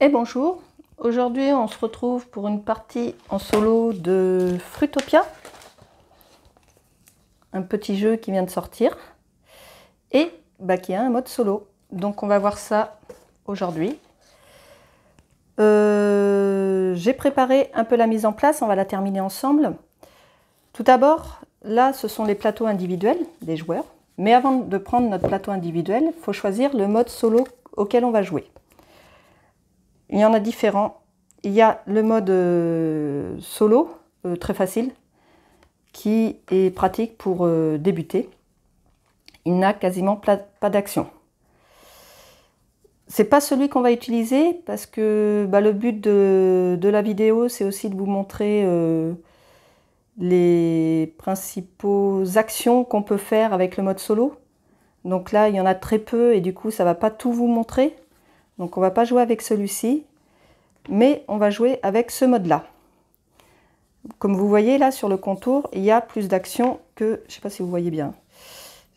Et bonjour, aujourd'hui on se retrouve pour une partie en solo de Fruitopia, un petit jeu qui vient de sortir et qui a un mode solo. Donc on va voir ça aujourd'hui. J'ai préparé un peu la mise en place, on va la terminer ensemble. Tout d'abord, là ce sont les plateaux individuels des joueurs, mais avant de prendre notre plateau individuel, il faut choisir le mode solo auquel on va jouer. Il y en a différents. Il y a le mode solo, très facile, qui est pratique pour débuter. Il n'a quasiment pas d'action. C'est pas celui qu'on va utiliser parce que le but de la vidéo, c'est aussi de vous montrer les principaux actions qu'on peut faire avec le mode solo. Donc là, il y en a très peu et du coup, ça va pas tout vous montrer. Donc on va pas jouer avec celui-ci, mais on va jouer avec ce mode-là. Comme vous voyez là sur le contour, il y a plus d'actions que, je sais pas si vous voyez bien,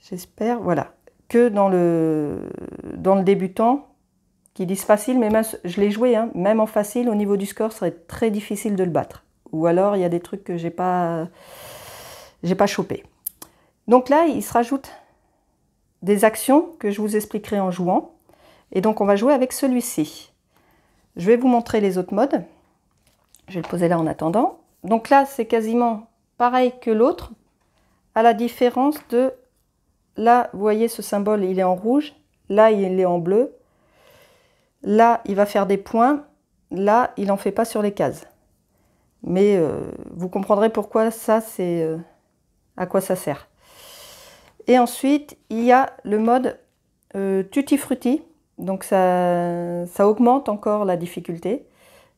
j'espère, voilà, que dans le débutant, qui disent facile, mais même, je l'ai joué, hein, même en facile, au niveau du score, ce serait très difficile de le battre. Ou alors il y a des trucs que j'ai pas chopé. Donc là, il se rajoute des actions que je vous expliquerai en jouant. Et donc on va jouer avec celui-ci. Je vais vous montrer les autres modes. Je vais le poser là en attendant. Donc là, c'est quasiment pareil que l'autre, à la différence de, là, vous voyez ce symbole, il est en rouge, là, il est en bleu, là, il va faire des points, là, il n'en fait pas sur les cases. Mais vous comprendrez pourquoi ça, c'est à quoi ça sert. Et ensuite, il y a le mode Tutti Frutti. Donc ça augmente encore la difficulté.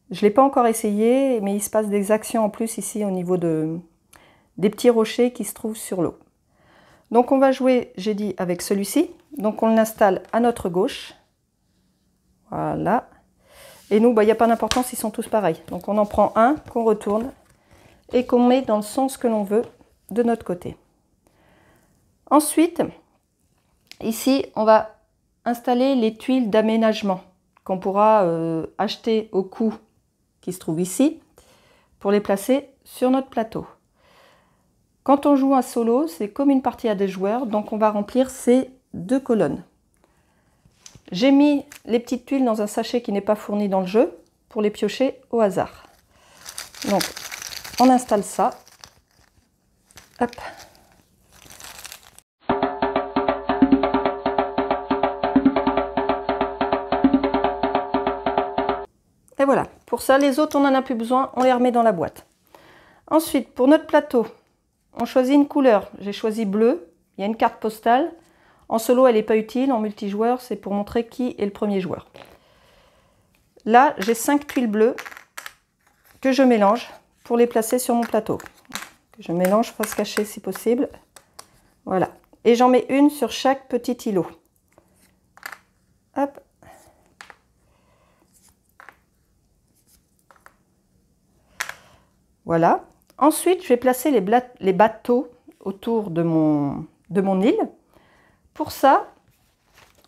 Je ne l'ai pas encore essayé, mais il se passe des actions en plus ici au niveau des petits rochers qui se trouvent sur l'eau. Donc on va jouer, j'ai dit, avec celui-ci. Donc on l'installe à notre gauche. Voilà. Et nous, il n'y a pas d'importance, ils sont tous pareils. Donc on en prend un qu'on retourne et qu'on met dans le sens que l'on veut de notre côté. Ensuite, ici, on va installer les tuiles d'aménagement qu'on pourra acheter au coût qui se trouve ici pour les placer sur notre plateau. Quand on joue un solo, c'est comme une partie à deux joueurs, donc on va remplir ces deux colonnes. J'ai mis les petites tuiles dans un sachet qui n'est pas fourni dans le jeu pour les piocher au hasard. Donc on installe ça. Hop. Et voilà, pour ça, les autres, on n'en a plus besoin, on les remet dans la boîte. Ensuite, pour notre plateau, on choisit une couleur. J'ai choisi bleu, il y a une carte postale. En solo, elle n'est pas utile, en multijoueur, c'est pour montrer qui est le premier joueur. Là, j'ai 5 tuiles bleues que je mélange pour les placer sur mon plateau. Que je mélange face cachée si possible. Voilà. Et j'en mets une sur chaque petit îlot. Hop. Voilà. Ensuite, je vais placer les bateaux autour de mon île. Pour ça,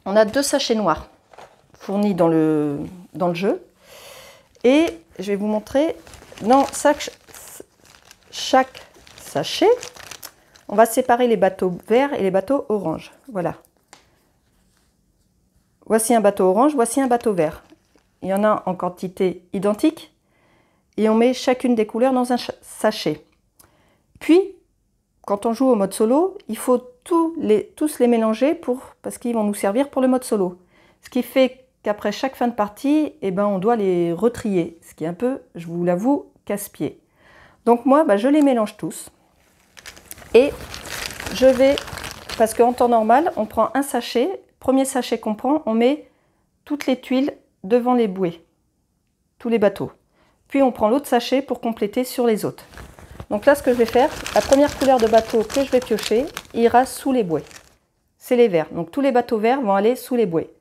on a 2 sachets noirs fournis dans le jeu. Et je vais vous montrer, dans chaque sachet, on va séparer les bateaux verts et les bateaux orange. Voilà. Voici un bateau orange, voici un bateau vert. Il y en a en quantité identique. Et on met chacune des couleurs dans un sachet. Puis, quand on joue au mode solo, il faut tous les mélanger parce qu'ils vont nous servir pour le mode solo. Ce qui fait qu'après chaque fin de partie, on doit les retrier. Ce qui est un peu, je vous l'avoue, casse-pied. Donc moi, je les mélange tous. Et je vais, parce qu'en temps normal, on prend un sachet. Premier sachet qu'on prend, on met toutes les tuiles devant les bouées. Tous les bateaux. Puis on prend l'autre sachet pour compléter sur les autres. Donc là, ce que je vais faire, la première couleur de bateau que je vais piocher ira sous les bouées. C'est les verts. Donc tous les bateaux verts vont aller sous les bouées.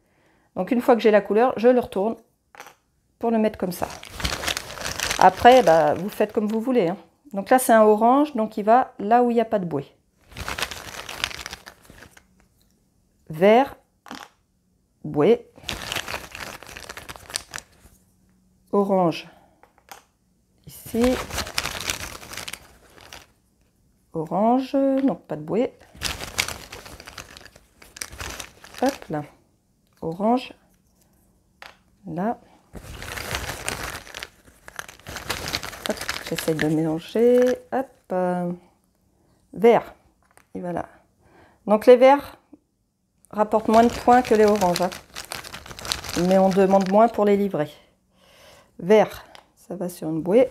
Donc une fois que j'ai la couleur, je le retourne pour le mettre comme ça. Après, vous faites comme vous voulez, hein. Donc là, c'est un orange, donc il va là où il n'y a pas de bouée. Vert, bouée. orange ici, orange, non pas de bouée, hop là, orange, là, j'essaie de mélanger, hop, vert, et voilà. Donc les verts rapportent moins de points que les oranges, hein. Mais on demande moins pour les livrer. Vert, ça va sur une bouée.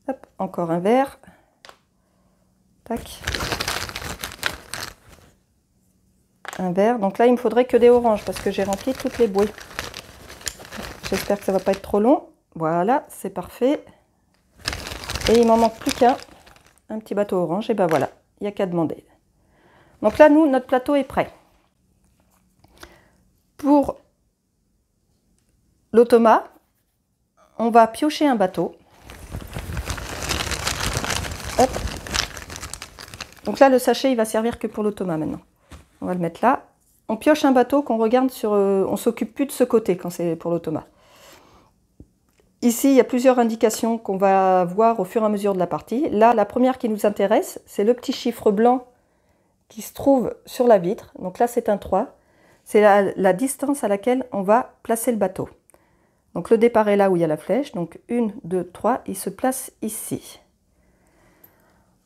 Hop, encore un vert. Tac. Un vert. Donc là, il me faudrait que des oranges parce que j'ai rempli toutes les bouées. J'espère que ça va pas être trop long. Voilà, c'est parfait. Et il m'en manque plus qu'un. Un petit bateau orange. Et ben voilà, il n'y a qu'à demander. Donc là, nous, notre plateau est prêt. Pour l'automa, on va piocher un bateau. Hop. Donc là, le sachet, il va servir que pour l'automa maintenant. On va le mettre là. On pioche un bateau qu'on regarde sur... on s'occupe plus de ce côté quand c'est pour l'automa. Ici, il y a plusieurs indications qu'on va voir au fur et à mesure de la partie. Là, la première qui nous intéresse, c'est le petit chiffre blanc qui se trouve sur la vitre. Donc là, c'est un 3. C'est la distance à laquelle on va placer le bateau. Donc le départ est là où il y a la flèche. Donc 1, 2, 3, il se place ici.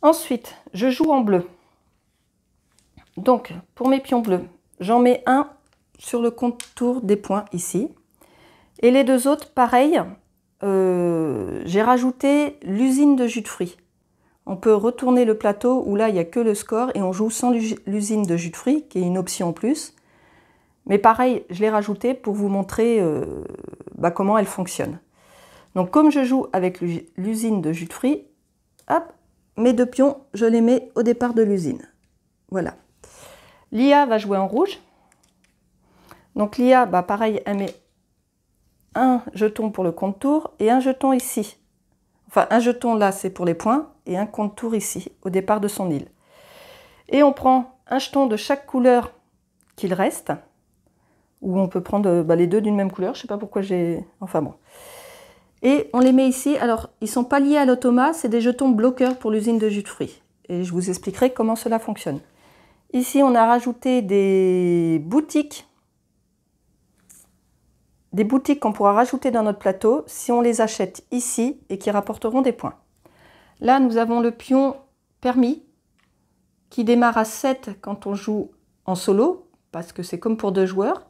Ensuite, je joue en bleu. Donc pour mes pions bleus, j'en mets un sur le contour des points ici. Et les deux autres, pareil, j'ai rajouté l'usine de jus de fruits. On peut retourner le plateau où là, il n'y a que le score et on joue sans l'usine de jus de fruits, qui est une option en plus. Mais pareil, je l'ai rajouté pour vous montrer comment elle fonctionne. Donc comme je joue avec l'usine de jus de fruits, hop, mes deux pions, je les mets au départ de l'usine. Voilà. L'IA va jouer en rouge. Donc l'IA, pareil, elle met un jeton pour le contour et un jeton ici. Enfin, un jeton là, c'est pour les points, et un contour ici, au départ de son île. Et on prend un jeton de chaque couleur qu'il reste, ou on peut prendre les deux d'une même couleur, je ne sais pas pourquoi j'ai... Enfin bon. Et on les met ici. Alors, ils ne sont pas liés à l'automa, c'est des jetons bloqueurs pour l'usine de jus de fruits. Et je vous expliquerai comment cela fonctionne. Ici, on a rajouté des boutiques qu'on pourra rajouter dans notre plateau si on les achète ici et qui rapporteront des points. Là, nous avons le pion permis qui démarre à 7 quand on joue en solo, parce que c'est comme pour 2 joueurs.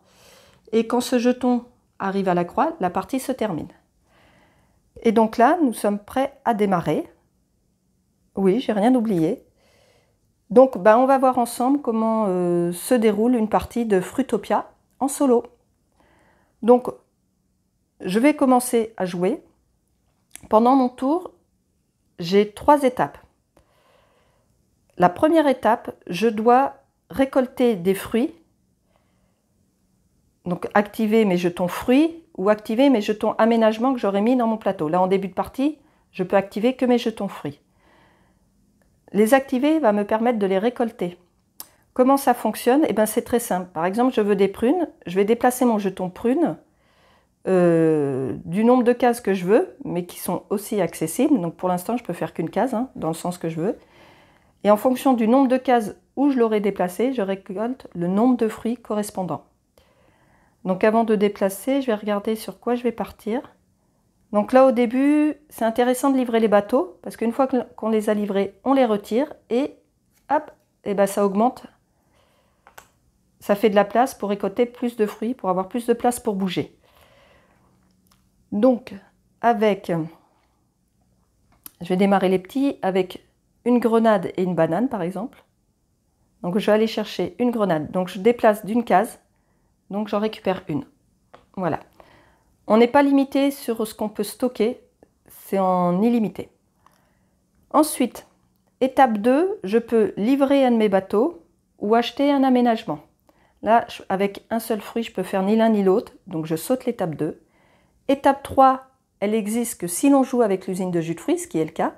Et quand ce jeton arrive à la croix, la partie se termine. Et donc là, nous sommes prêts à démarrer. Oui, j'ai rien oublié. Donc, on va voir ensemble comment se déroule une partie de Fruitopia en solo. Donc, je vais commencer à jouer. Pendant mon tour, j'ai 3 étapes. La première étape, je dois récolter des fruits. Donc, activer mes jetons fruits ou activer mes jetons aménagement que j'aurais mis dans mon plateau. Là, en début de partie, je peux activer que mes jetons fruits. Les activer va me permettre de les récolter. Comment ça fonctionne? C'est très simple. Par exemple, je veux des prunes. Je vais déplacer mon jeton prune du nombre de cases que je veux, mais qui sont aussi accessibles. Donc, pour l'instant, je peux faire qu'une case, dans le sens que je veux. Et en fonction du nombre de cases où je l'aurai déplacé, je récolte le nombre de fruits correspondant. Donc avant de déplacer, je vais regarder sur quoi je vais partir. Donc là au début, c'est intéressant de livrer les bateaux, parce qu'une fois qu'on les a livrés, on les retire et hop, ça augmente. Ça fait de la place pour récolter plus de fruits, pour avoir plus de place pour bouger. Donc je vais démarrer les petits avec une grenade et une banane par exemple. Donc je vais aller chercher une grenade, donc je déplace d'une case. Donc j'en récupère une. Voilà. On n'est pas limité sur ce qu'on peut stocker, c'est en illimité. Ensuite, étape 2, je peux livrer un de mes bateaux ou acheter un aménagement. Là, avec un seul fruit, je peux faire ni l'un ni l'autre, donc je saute l'étape 2. Étape 3, elle existe que si l'on joue avec l'usine de jus de fruits, ce qui est le cas,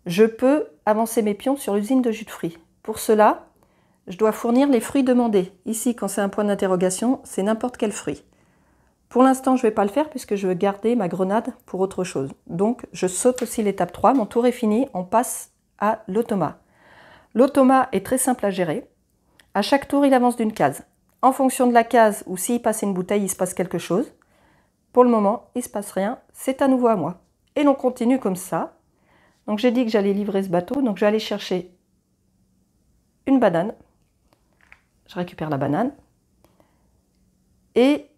je peux avancer mes pions sur l'usine de jus de fruits. Pour cela, je dois fournir les fruits demandés. Ici, quand c'est un point d'interrogation, c'est n'importe quel fruit. Pour l'instant, je ne vais pas le faire puisque je veux garder ma grenade pour autre chose. Donc, je saute aussi l'étape 3. Mon tour est fini, on passe à l'automa. L'automa est très simple à gérer. À chaque tour, il avance d'une case. En fonction de la case ou s'il passe une bouteille, il se passe quelque chose. Pour le moment, il ne se passe rien. C'est à nouveau à moi. Et l'on continue comme ça. Donc, j'ai dit que j'allais livrer ce bateau. Donc, je vais aller chercher une banane. Je récupère la banane. Et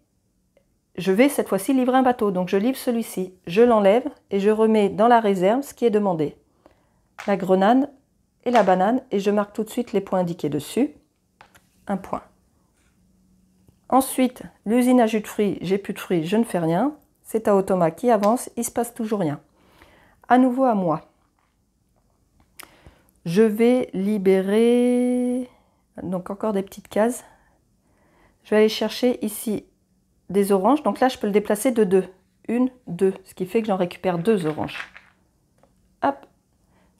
je vais cette fois-ci livrer un bateau. Donc, je livre celui-ci. Je l'enlève et je remets dans la réserve ce qui est demandé. La grenade et la banane. Et je marque tout de suite les points indiqués dessus. Un point. Ensuite, l'usine à jus de fruits, j'ai plus de fruits, je ne fais rien. C'est à automa qui avance, il ne se passe toujours rien. À nouveau à moi. Je vais libérer, donc encore des petites cases. Je vais aller chercher ici des oranges. Donc là, je peux le déplacer de 2. 1, 2, ce qui fait que j'en récupère 2 oranges. Hop,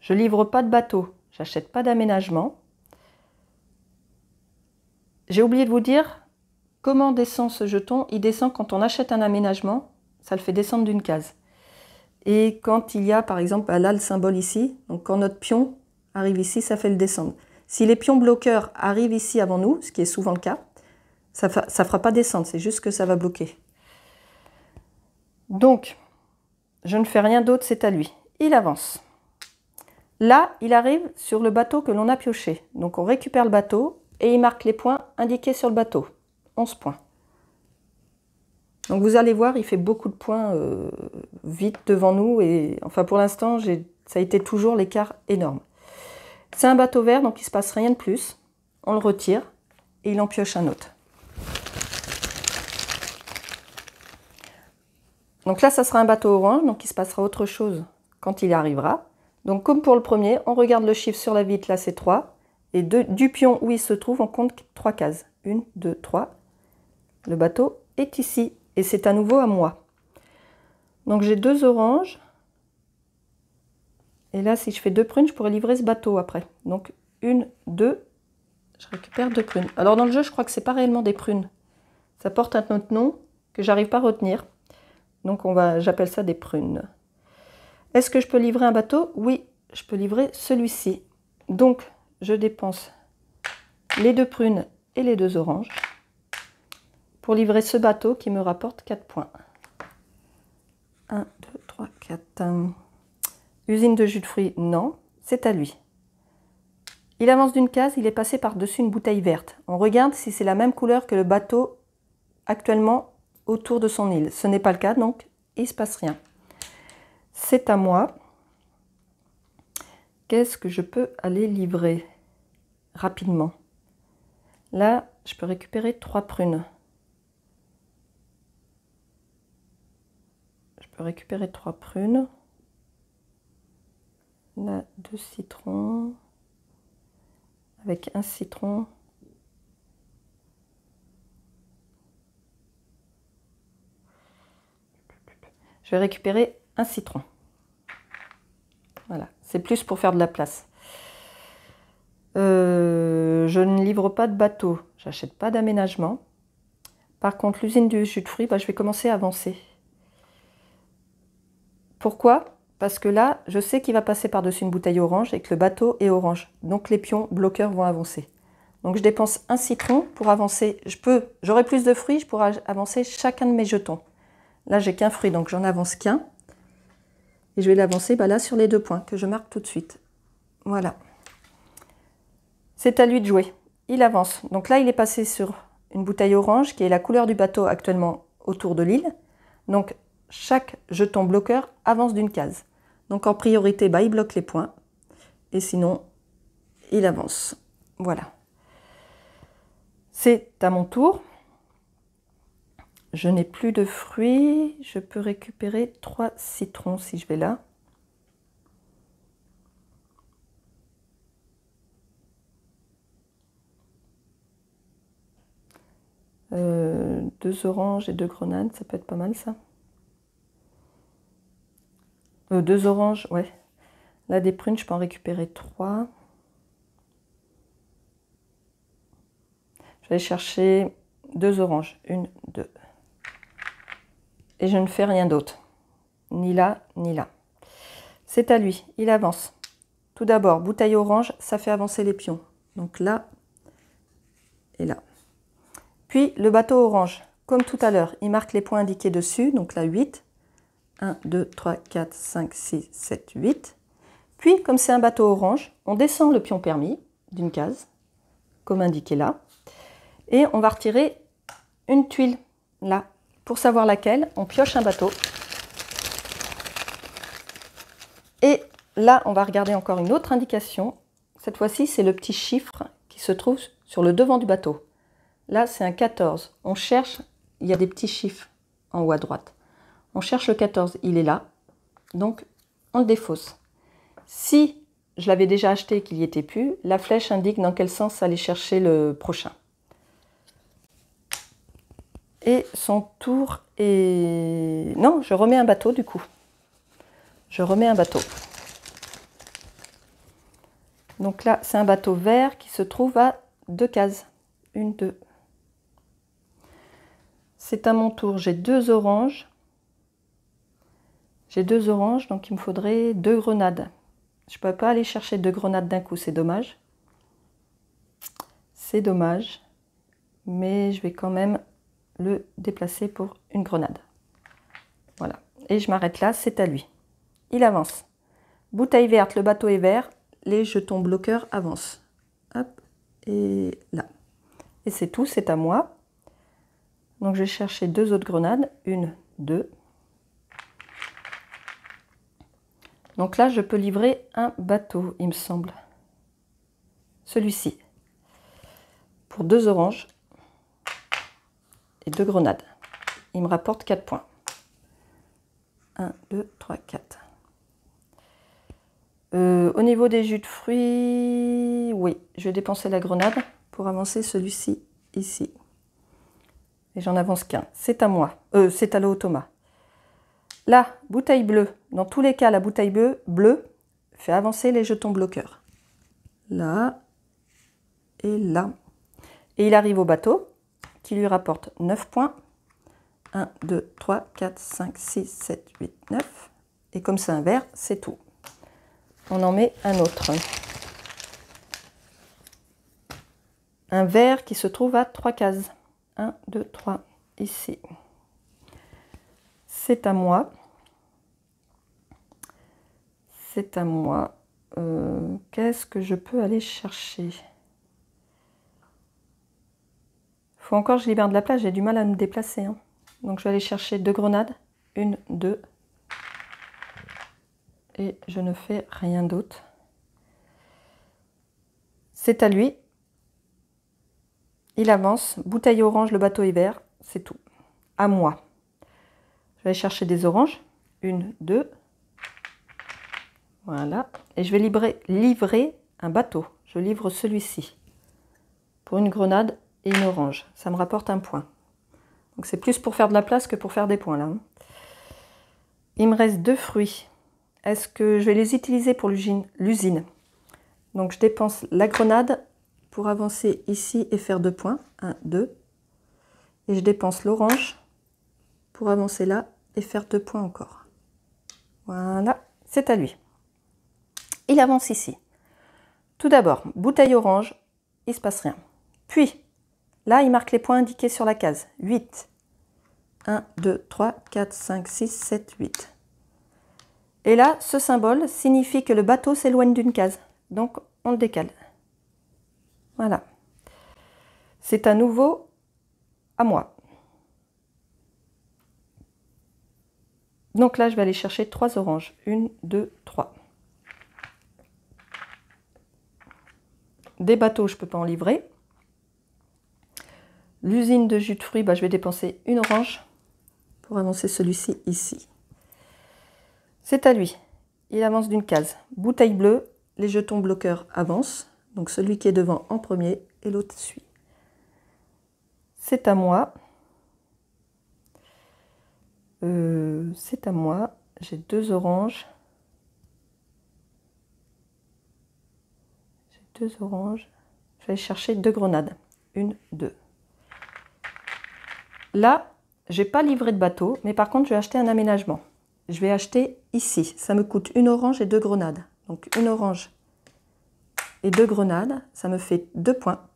je livre pas de bateau, j'achète pas d'aménagement. J'ai oublié de vous dire comment descend ce jeton. Il descend quand on achète un aménagement, ça le fait descendre d'une case. Et quand il y a, par exemple, là le symbole ici, donc quand notre pion arrive ici, ça fait le descendre. Si les pions bloqueurs arrivent ici avant nous, ce qui est souvent le cas, ça ne fera pas descendre, c'est juste que ça va bloquer. Donc, je ne fais rien d'autre, c'est à lui. Il avance. Là, il arrive sur le bateau que l'on a pioché. Donc, on récupère le bateau et il marque les points indiqués sur le bateau. 11 points. Donc, vous allez voir, il fait beaucoup de points vite devant nous. Et enfin, pour l'instant, ça a été toujours l'écart énorme. C'est un bateau vert, donc il ne se passe rien de plus. On le retire et il en pioche un autre. Donc là, ça sera un bateau orange, donc il se passera autre chose quand il y arrivera. Donc comme pour le premier, on regarde le chiffre sur la vitre, là c'est 3. Et du pion où il se trouve, on compte 3 cases. 1, 2, 3. Le bateau est ici. Et c'est à nouveau à moi. Donc j'ai 2 oranges. Et là, si je fais 2 prunes, je pourrais livrer ce bateau après. Donc 1, 2, je récupère 2 prunes. Alors dans le jeu, je crois que ce n'est pas réellement des prunes. Ça porte un autre nom que j'arrive pas à retenir. Donc j'appelle ça des prunes. Est-ce que je peux livrer un bateau? Oui, je peux livrer celui-ci. Donc, je dépense les 2 prunes et les 2 oranges pour livrer ce bateau qui me rapporte 4 points. 1, 2, 3, 4. Usine de jus de fruits, non, c'est à lui. Il avance d'une case, il est passé par-dessus une bouteille verte. On regarde si c'est la même couleur que le bateau actuellement autour de son île. Ce n'est pas le cas, donc il ne se passe rien. C'est à moi. Qu'est-ce que je peux aller livrer rapidement? Là, je peux récupérer 3 prunes. Je peux récupérer 3 prunes. Là, 2 citrons. Avec un citron. Je vais récupérer un citron. Voilà, c'est plus pour faire de la place. Je ne livre pas de bateau, j'achète pas d'aménagement. Par contre, l'usine du jus de fruits, je vais commencer à avancer. Pourquoi? Parce que là, je sais qu'il va passer par-dessus une bouteille orange et que le bateau est orange. Donc les pions bloqueurs vont avancer. Donc je dépense un citron pour avancer. J'aurai plus de fruits, je pourrai avancer chacun de mes jetons. Là, j'ai qu'un fruit, donc j'en avance qu'un. Et je vais l'avancer là sur les 2 points que je marque tout de suite. Voilà. C'est à lui de jouer. Il avance. Donc là, il est passé sur une bouteille orange qui est la couleur du bateau actuellement autour de l'île. Donc chaque jeton bloqueur avance d'une case. Donc en priorité, il bloque les points. Et sinon, il avance. Voilà. C'est à mon tour. Je n'ai plus de fruits. Je peux récupérer 3 citrons si je vais là. Deux oranges et 2 grenades, ça peut être pas mal ça. 2 oranges, ouais. Là, des prunes, je peux en récupérer 3. Je vais chercher 2 oranges. 1, 2. Et je ne fais rien d'autre. Ni là, ni là. C'est à lui. Il avance. Tout d'abord, bouteille orange, ça fait avancer les pions. Donc là et là. Puis le bateau orange, comme tout à l'heure, il marque les points indiqués dessus. Donc là, 8. 1, 2, 3, 4, 5, 6, 7, 8. Puis, comme c'est un bateau orange, on descend le pion permis d'une case, comme indiqué là. Et on va retirer une tuile là. Pour savoir laquelle, on pioche un bateau. Et là, on va regarder encore une autre indication. Cette fois-ci, c'est le petit chiffre qui se trouve sur le devant du bateau. Là, c'est un 14. On cherche, il y a des petits chiffres en haut à droite. On cherche le 14, il est là. Donc, on le défausse. Si je l'avais déjà acheté et qu'il n'y était plus, la flèche indique dans quel sens aller chercher le prochain. Et son tour est... Non, je remets un bateau du coup. Je remets un bateau. Donc là, c'est un bateau vert qui se trouve à 2 cases. 1, 2. C'est à mon tour. J'ai 2 oranges. J'ai 2 oranges, donc il me faudrait 2 grenades. Je ne peux pas aller chercher 2 grenades d'un coup, c'est dommage. C'est dommage. Mais je vais quand même le déplacer pour une grenade. Voilà. Et je m'arrête là, c'est à lui. Il avance. Bouteille verte, le bateau est vert. Les jetons bloqueurs avancent. Hop, et là. Et c'est tout, c'est à moi. Donc je vais chercher 2 autres grenades. 1, 2. Donc là, je peux livrer un bateau, il me semble. Celui-ci. Pour 2 oranges. Et 2 grenades. Il me rapporte 4 points. 1, 2, 3, 4. Au niveau des jus de fruits, oui, je vais dépenser la grenade pour avancer celui-ci ici. Et j'en avance qu'un. C'est à moi. C'est à l'automat. Là, bouteille bleue. Dans tous les cas, la bouteille bleue fait avancer les jetons bloqueurs. Là et là. Et il arrive au bateau qui lui rapporte 9 points. 1, 2, 3, 4, 5, 6, 7, 8, 9. Et comme c'est un vert, c'est tout. On en met un autre. Un vert qui se trouve à 3 cases. 1, 2, 3, ici. C'est à moi. C'est à moi. Qu'est-ce que je peux aller chercher? Il faut encore que je libère de la place, j'ai du mal à me déplacer. Hein. Donc je vais aller chercher 2 grenades. 1, 2. Et je ne fais rien d'autre. C'est à lui. Il avance. Bouteille orange, le bateau est vert. C'est tout. À moi. Je vais aller chercher des oranges. 1, 2. Voilà. Et je vais livrer un bateau. Je livre celui-ci. Pour une grenade et une orange. Ça me rapporte un point. Donc c'est plus pour faire de la place que pour faire des points là. Il me reste 2 fruits. Est-ce que je vais les utiliser pour l'usine? Donc je dépense la grenade pour avancer ici et faire 2 points. 1, 2. Et je dépense l'orange pour avancer là et faire 2 points encore. Voilà, c'est à lui. Il avance ici. Tout d'abord, bouteille orange, il ne se passe rien. Puis, là, il marque les points indiqués sur la case. 8. 1, 2, 3, 4, 5, 6, 7, 8. Et là, ce symbole signifie que le bateau s'éloigne d'une case. Donc, on le décale. Voilà. C'est à nouveau à moi. Donc là, je vais aller chercher 3 oranges. 1, 2, 3. Des bateaux, je ne peux pas en livrer. L'usine de jus de fruits, je vais dépenser une orange pour avancer celui-ci ici. C'est à lui. Il avance d'une case. Bouteille bleue, les jetons bloqueurs avancent. Donc celui qui est devant en premier et l'autre suit. C'est à moi. C'est à moi. J'ai 2 oranges. J'ai 2 oranges. Je vais aller chercher 2 grenades. 1, 2. Là, j'ai pas livré de bateau, mais par contre, je vais acheter un aménagement. Je vais acheter ici. Ça me coûte une orange et 2 grenades. Donc, une orange et 2 grenades, ça me fait 2 points.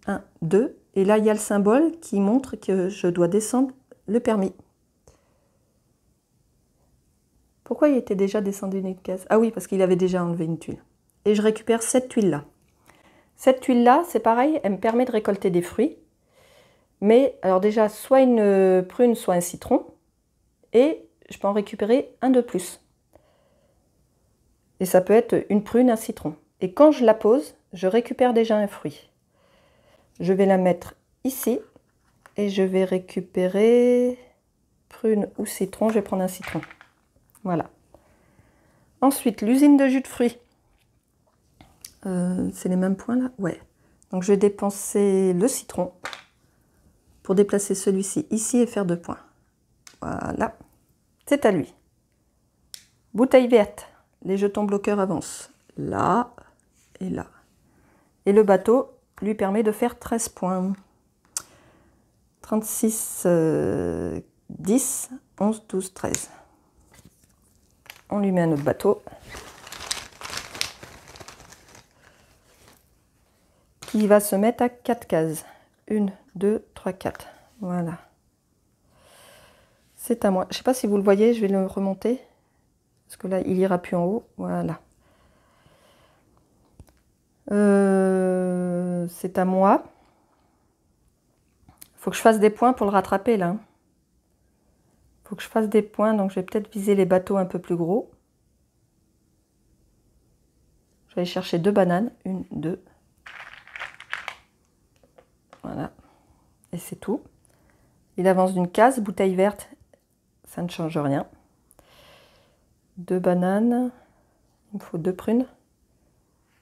1, 2. Et là, il y a le symbole qui montre que je dois descendre le permis. Pourquoi il était déjà descendu une case? Ah oui, parce qu'il avait déjà enlevé une tuile. Et je récupère cette tuile-là. Cette tuile-là, c'est pareil, elle me permet de récolter des fruits. Mais alors déjà, soit une prune, soit un citron. Et je peux en récupérer un de plus. Et ça peut être une prune, un citron. Et quand je la pose, je récupère déjà un fruit. Je vais la mettre ici. Et je vais récupérer prune ou citron. Je vais prendre un citron. Voilà. Ensuite, l'usine de jus de fruits. C'est les mêmes points là? Ouais. Donc je vais dépenser le citron pour déplacer celui-ci ici et faire 2 points. Voilà. C'est à lui. Bouteille verte. Les jetons bloqueurs avancent. Là et là. Et le bateau lui permet de faire 13 points. 36, 10, 11, 12, 13. On lui met un autre bateau. Qui va se mettre à 4 cases. 1, 2, 3, 4. Voilà. C'est à moi. Je ne sais pas si vous le voyez, je vais le remonter. Parce que là, il ira plus en haut. Voilà. C'est à moi. Il faut que je fasse des points pour le rattraper, là. Il faut que je fasse des points, donc je vais peut-être viser les bateaux un peu plus gros. Je vais aller chercher 2 bananes. 1, 2. Voilà. Et c'est tout. Il avance d'une case. Bouteille verte, ça ne change rien. 2 bananes. Il me faut 2 prunes.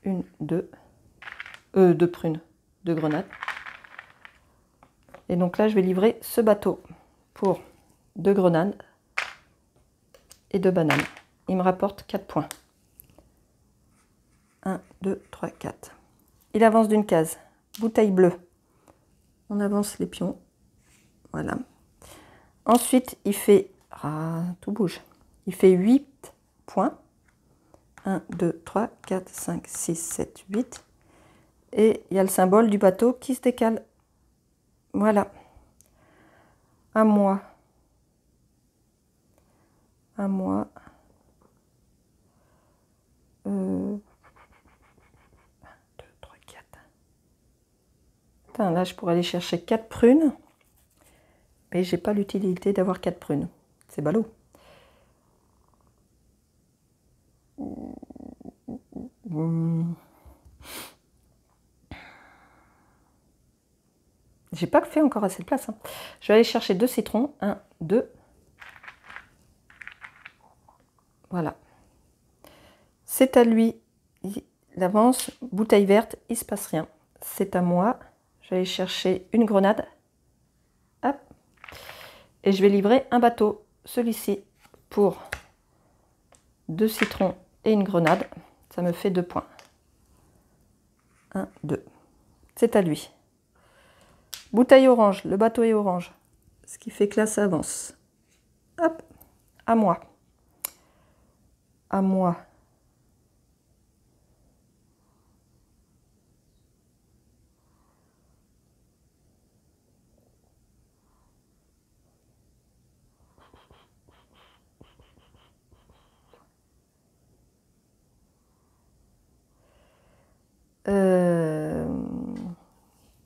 1, 2. 2 prunes. 2 grenades. Et donc là, je vais livrer ce bateau pour 2 grenades et 2 bananes. Il me rapporte 4 points. 1, 2, 3, 4. Il avance d'une case. Bouteille bleue. On avance les pions. Voilà. Ensuite, il fait... Ah, tout bouge. Il fait 8 points. 1, 2, 3, 4, 5, 6, 7, 8. Et il y a le symbole du bateau qui se décale. Voilà. À moi. À moi. 1, 2, 3, 4. Putain, là, je pourrais aller chercher 4 prunes. Mais j'ai pas l'utilité d'avoir 4 prunes. C'est ballot. J'ai pas fait encore assez de place. Hein. Je vais aller chercher 2 citrons. 1, 2. Voilà. C'est à lui. Il avance. Bouteille verte. Il se passe rien. C'est à moi. Je vais aller chercher une grenade. Hop. Et je vais livrer un bateau. Celui-ci pour 2 citrons et une grenade. Ça me fait 2 points. 1, 2. C'est à lui. Bouteille orange, le bateau est orange. Ce qui fait que là, ça avance. Hop, à moi. À moi.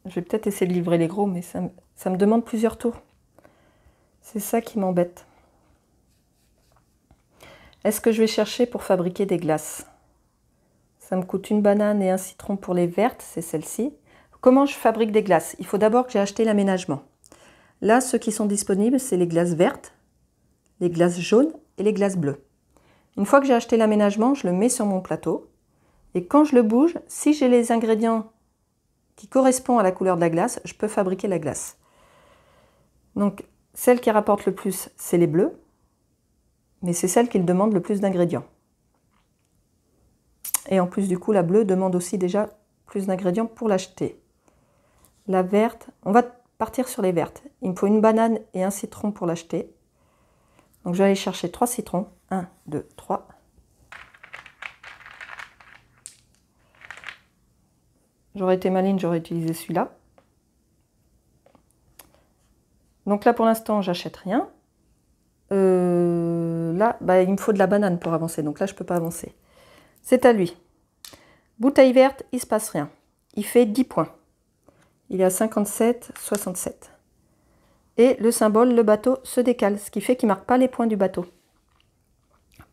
Je vais peut-être essayer de livrer les gros, mais ça me demande plusieurs tours. C'est ça qui m'embête. Est-ce que je vais chercher pour fabriquer des glaces? Ça me coûte une banane et un citron pour les vertes, c'est celle-ci. Comment je fabrique des glaces? Il faut d'abord que j'ai acheté l'aménagement. Là, ceux qui sont disponibles, c'est les glaces vertes, les glaces jaunes et les glaces bleues. Une fois que j'ai acheté l'aménagement, je le mets sur mon plateau. Et quand je le bouge, si j'ai les ingrédients qui correspondent à la couleur de la glace, je peux fabriquer la glace. Donc, celle qui rapporte le plus, c'est les bleus. Mais c'est celle qui demande le plus d'ingrédients. Et en plus, du coup, la bleue demande aussi déjà plus d'ingrédients pour l'acheter. La verte, on va partir sur les vertes. Il me faut une banane et un citron pour l'acheter. Donc je vais aller chercher 3 citrons. 1, 2, 3. J'aurais été maligne, j'aurais utilisé celui-là. Donc là pour l'instant j'achète rien. Là bah, il me faut de la banane pour avancer, donc là je ne peux pas avancer. C'est à lui. Bouteille verte, il ne se passe rien. Il fait 10 points. Il est à 57, 67. Et le symbole, le bateau, se décale, ce qui fait qu'il ne marque pas les points du bateau.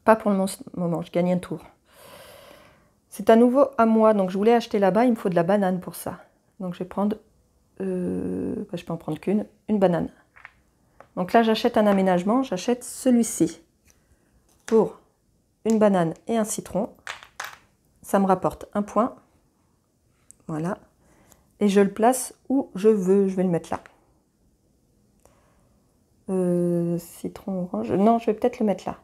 Pas pour le moment, je gagne un tour. C'est à nouveau à moi, donc je voulais acheter là-bas, il me faut de la banane pour ça. Donc je vais prendre, je peux en prendre qu'une, une banane. Donc là j'achète un aménagement, j'achète celui-ci. Pour une banane et un citron, ça me rapporte un point. Voilà. Et je le place où je veux, je vais le mettre là. Citron orange, non je vais peut-être le mettre là.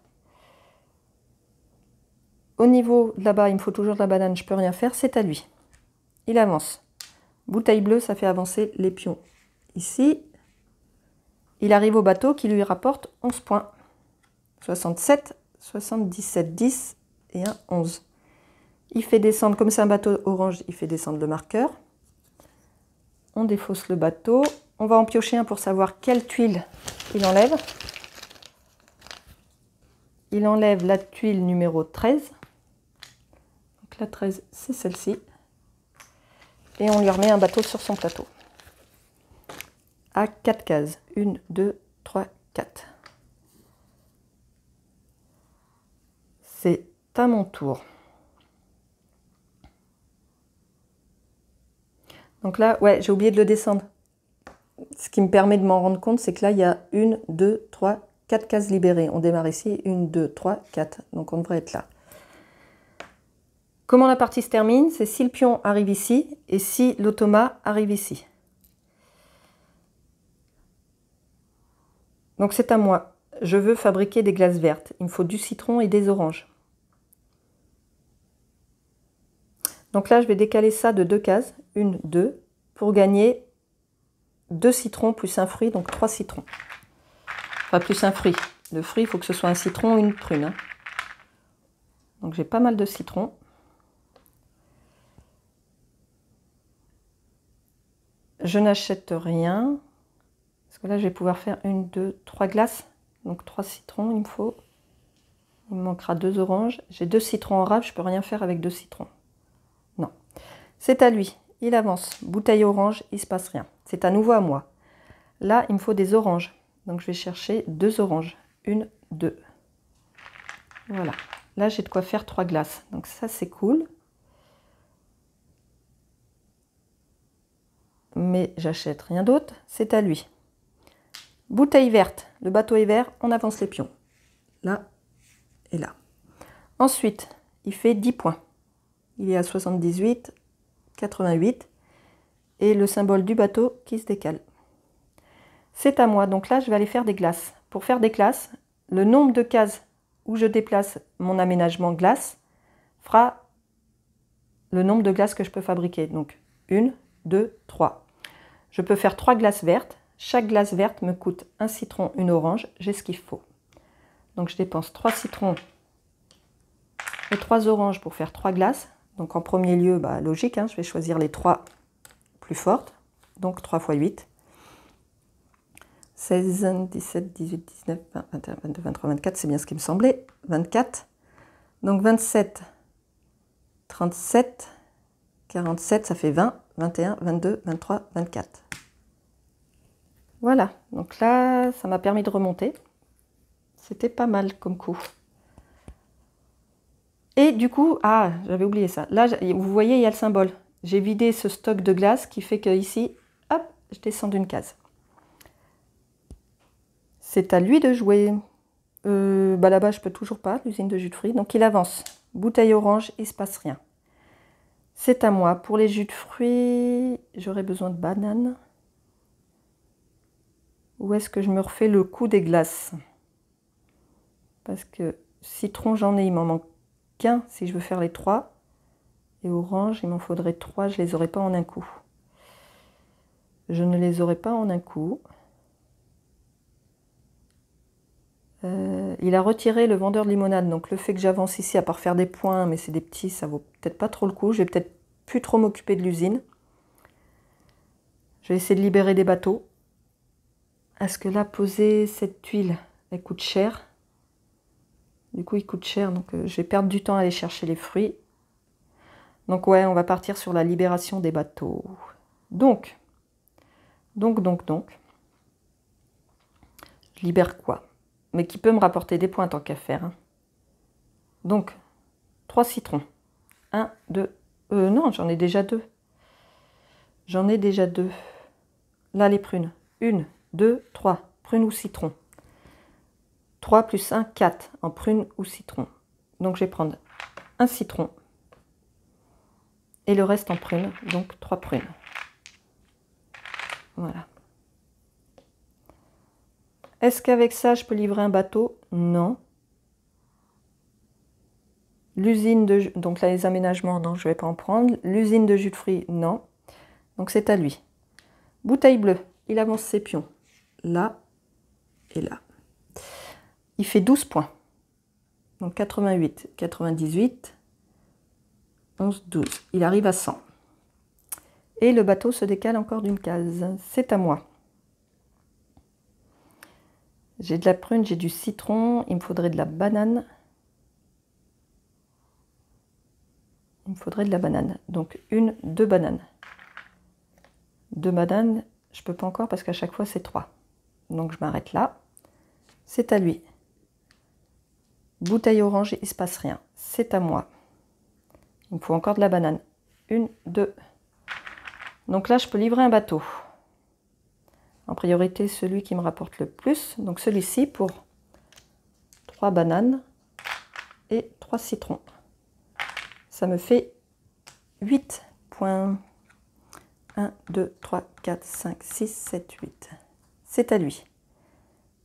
Au niveau là-bas, il me faut toujours de la banane, je peux rien faire, c'est à lui. Il avance. Bouteille bleue, ça fait avancer les pions. Ici, il arrive au bateau qui lui rapporte 11 points. 67, 77, 10 et un 11. Il fait descendre, comme c'est un bateau orange, il fait descendre le marqueur. On défausse le bateau. On va en piocher un pour savoir quelle tuile il enlève. Il enlève la tuile numéro 13. Donc la 13, c'est celle-ci. Et on lui remet un bateau sur son plateau. À 4 cases. 1, 2, 3, 4. C'est à mon tour. Donc là, ouais, j'ai oublié de le descendre. Ce qui me permet de m'en rendre compte, c'est que là, il y a 1, 2, 3, 4 cases libérées. On démarre ici. 1, 2, 3, 4. Donc on devrait être là. Comment la partie se termine? C'est si le pion arrive ici et si l'automa arrive ici. Donc c'est à moi. Je veux fabriquer des glaces vertes. Il me faut du citron et des oranges. Donc là, je vais décaler ça de 2 cases. 1, 2, pour gagner 2 citrons plus un fruit, donc 3 citrons. Enfin, plus un fruit. Le fruit, il faut que ce soit un citron ou une prune. Hein. Donc j'ai pas mal de citrons. Je n'achète rien. Parce que là, je vais pouvoir faire 1, 2, 3 glaces. Donc 3 citrons, il me faut. Il me manquera 2 oranges. J'ai 2 citrons en rave, je ne peux rien faire avec 2 citrons. Non. C'est à lui. Il avance. Bouteille orange, il ne se passe rien. C'est à nouveau à moi. Là, il me faut des oranges. Donc je vais chercher 2 oranges. 1, 2. Voilà. Là, j'ai de quoi faire 3 glaces. Donc ça, c'est cool. Mais j'achète rien d'autre. C'est à lui. Bouteille verte. Le bateau est vert, on avance les pions. Là et là. Ensuite, il fait 10 points. Il est à 78, 88. Et le symbole du bateau qui se décale. C'est à moi. Donc là, je vais aller faire des glaces. Pour faire des glaces, le nombre de cases où je déplace mon aménagement glace fera le nombre de glaces que je peux fabriquer. Donc 1, 2, 3. Je peux faire 3 glaces vertes. Chaque glace verte me coûte un citron, une orange. J'ai ce qu'il faut. Donc je dépense 3 citrons et 3 oranges pour faire 3 glaces. Donc en premier lieu, bah, logique, hein, je vais choisir les 3 plus fortes. Donc 3 x 8. 16, 17, 18, 19, 20, 21, 22, 23, 24. C'est bien ce qui me semblait. 24. Donc 27, 37, 47, ça fait 20, 21, 22, 23, 24. Voilà, donc là, ça m'a permis de remonter. C'était pas mal comme coup. Et du coup, ah, j'avais oublié ça. Là, vous voyez, il y a le symbole. J'ai vidé ce stock de glace qui fait que ici, hop, je descends d'une case. C'est à lui de jouer. Bah là-bas, je peux toujours pas, l'usine de jus de fruits. Donc il avance. Bouteille orange, il se passe rien. C'est à moi. Pour les jus de fruits, j'aurais besoin de bananes. Où est-ce que je me refais le coup des glaces? Parce que citron, j'en ai, il m'en manque qu'un si je veux faire les 3. et orange, il m'en faudrait 3, je ne les aurai pas en un coup. Je ne les aurai pas en un coup. Il a retiré le vendeur de limonade, donc le fait que j'avance ici, à part faire des points, mais c'est des petits, ça vaut peut-être pas trop le coup. Je vais peut-être plus trop m'occuper de l'usine. Je vais essayer de libérer des bateaux. Est-ce que là, poser cette tuile, elle coûte cher? Du coup, il coûte cher, donc je vais perdre du temps à aller chercher les fruits. Donc ouais, on va partir sur la libération des bateaux. Donc, je libère quoi? Mais qui peut me rapporter des points tant qu'à faire. Hein. Donc, 3 citrons. 1, 2. Non, j'en ai déjà 2. J'en ai déjà 2. Là, les prunes. 1, 2, 3. Prunes ou citron. 3 plus 1, 4 en prunes ou citron. Donc, je vais prendre un citron. Et le reste en prunes. Donc, 3 prunes. Voilà. Est-ce qu'avec ça, je peux livrer un bateau? Non. L'usine de... Donc là, les aménagements, non, je ne vais pas en prendre. L'usine de jus de fruits, non. Donc c'est à lui. Bouteille bleue, il avance ses pions. Là et là. Il fait 12 points. Donc 88, 98, 11, 12. Il arrive à 100. Et le bateau se décale encore d'une case. C'est à moi. J'ai de la prune, j'ai du citron. Il me faudrait de la banane. Il me faudrait de la banane. Donc 2 bananes. 2 bananes, je ne peux pas encore parce qu'à chaque fois c'est 3. Donc je m'arrête là. C'est à lui. Bouteille orange, il ne se passe rien. C'est à moi. Il me faut encore de la banane. 1, 2. Donc là, je peux livrer un bateau. En priorité, celui qui me rapporte le plus. Donc celui-ci pour 3 bananes et 3 citrons. Ça me fait 8 points. 1, 2, 3, 4, 5, 6, 7, 8. C'est à lui.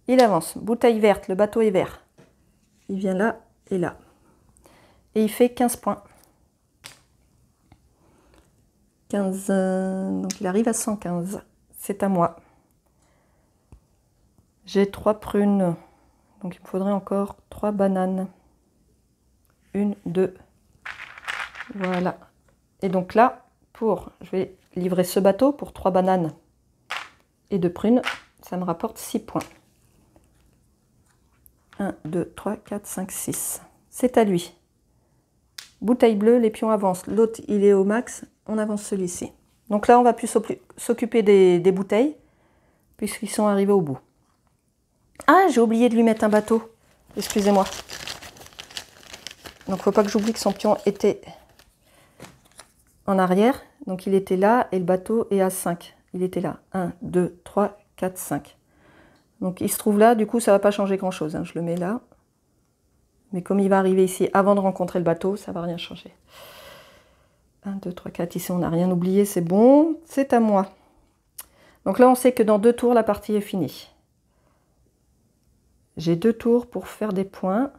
Il avance. Bouteille verte, le bateau est vert. Il vient là et là. Et il fait 15 points. 15, donc il arrive à 115. C'est à moi. J'ai 3 prunes. Donc il me faudrait encore 3 bananes. 1, 2. Voilà. Et donc là, je vais livrer ce bateau pour 3 bananes et 2 prunes. Ça me rapporte 6 points. 1, 2, 3, 4, 5, 6. C'est à lui. Bouteille bleue, les pions avancent. L'autre, il est au max. On avance celui-ci. Donc là, on va plus s'occuper des bouteilles, puisqu'ils sont arrivés au bout. Ah, j'ai oublié de lui mettre un bateau. Excusez-moi. Donc, il ne faut pas que j'oublie que son pion était en arrière. Donc, il était là et le bateau est à 5. Il était là. 1, 2, 3, 4, 5. Donc, il se trouve là. Du coup, ça ne va pas changer grand-chose. Hein. Je le mets là. Mais comme il va arriver ici avant de rencontrer le bateau, ça ne va rien changer. 1, 2, 3, 4. Ici, on n'a rien oublié. C'est bon. C'est à moi. Donc là, on sait que dans 2 tours, la partie est finie. J'ai 2 tours pour faire des points.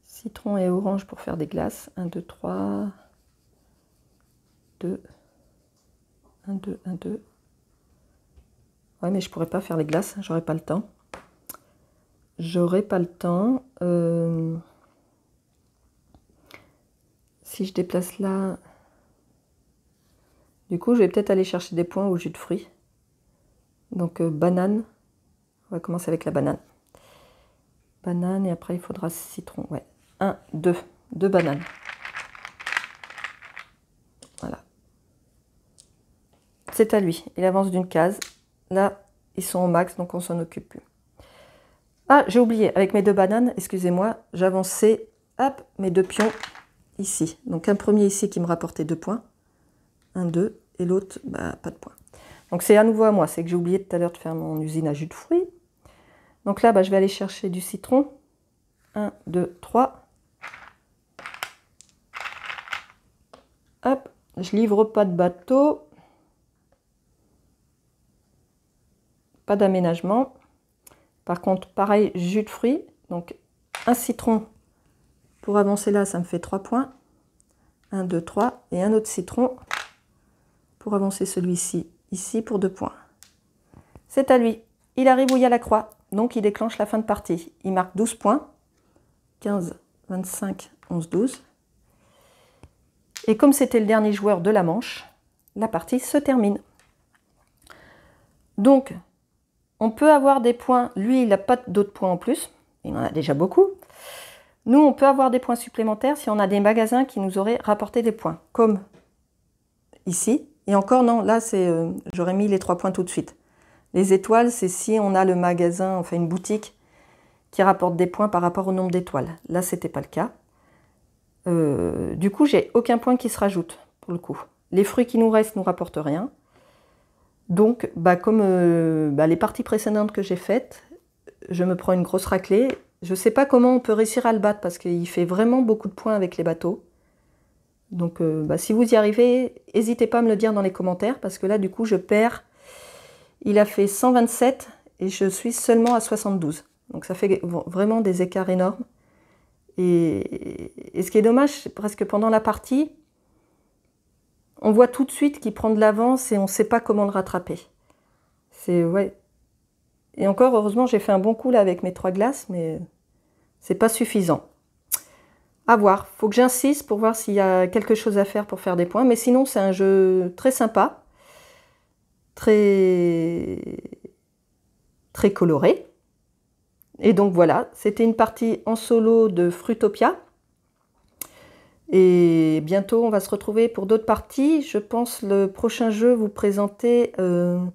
Citron et orange pour faire des glaces. 1, 2, 3. 2. 1, 2, 1, 2. Ouais, mais je pourrais pas faire les glaces. J'aurais pas le temps. J'aurais pas le temps. Si je déplace là... Du coup, je vais peut-être aller chercher des points au jus de fruits. Donc, banane. On va commencer avec la banane. Banane et après, il faudra citron. Ouais. 1, 2. 2 bananes. Voilà. C'est à lui. Il avance d'une case. Là, ils sont au max, donc on s'en occupe plus. Ah, j'ai oublié. Avec mes 2 bananes, excusez-moi, j'avançais, hop, mes 2 pions ici. Donc, un premier ici qui me rapportait 2 points. 1, 2. Et l'autre, bah, pas de points. Donc, c'est à nouveau à moi. C'est que j'ai oublié tout à l'heure de faire mon usine à jus de fruits. Donc là, bah, je vais aller chercher du citron. 1, 2, 3. Hop, je livre pas de bateau. pas d'aménagement. Par contre, pareil, jus de fruits. Donc, un citron pour avancer là, ça me fait 3 points. 1, 2, 3. Et un autre citron pour avancer celui-ci, ici, pour 2 points. C'est à lui. Il arrive où il y a la croix. Donc, il déclenche la fin de partie. Il marque 12 points. 15, 25, 11, 12. Et comme c'était le dernier joueur de la manche, la partie se termine. Donc, on peut avoir des points. Lui, il n'a pas d'autres points en plus. Il en a déjà beaucoup. Nous, on peut avoir des points supplémentaires si on a des magasins qui nous auraient rapporté des points. Comme ici. Et encore, non, là, j'aurais mis les 3 points tout de suite. Les étoiles, c'est si on a le magasin, enfin une boutique, qui rapporte des points par rapport au nombre d'étoiles. Là, ce n'était pas le cas. Du coup, j'ai aucun point qui se rajoute, pour le coup. Les fruits qui nous restent ne nous rapportent rien. Donc, comme les parties précédentes que j'ai faites, je me prends une grosse raclée. Je ne sais pas comment on peut réussir à le battre, parce qu'il fait vraiment beaucoup de points avec les bateaux. Donc, si vous y arrivez, n'hésitez pas à me le dire dans les commentaires, parce que là, du coup, je perds. Il a fait 127 et je suis seulement à 72. Donc, ça fait vraiment des écarts énormes. Et ce qui est dommage, c'est parce que pendant la partie, on voit tout de suite qu'il prend de l'avance et on ne sait pas comment le rattraper. Ouais. Et encore, heureusement, j'ai fait un bon coup là avec mes 3 glaces, mais c'est pas suffisant. À voir. Faut que j'insiste pour voir s'il y a quelque chose à faire pour faire des points. Mais sinon, c'est un jeu très sympa, très coloré. Et donc voilà, c'était une partie en solo de Fruitopia. Et bientôt, on va se retrouver pour d'autres parties. Je pense le prochain jeu vous présenter, que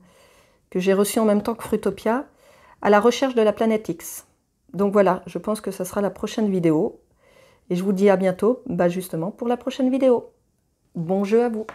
j'ai reçu en même temps que Fruitopia, à la recherche de la planète X. Donc voilà, je pense que ça sera la prochaine vidéo. Et je vous dis à bientôt, justement, pour la prochaine vidéo. Bon jeu à vous!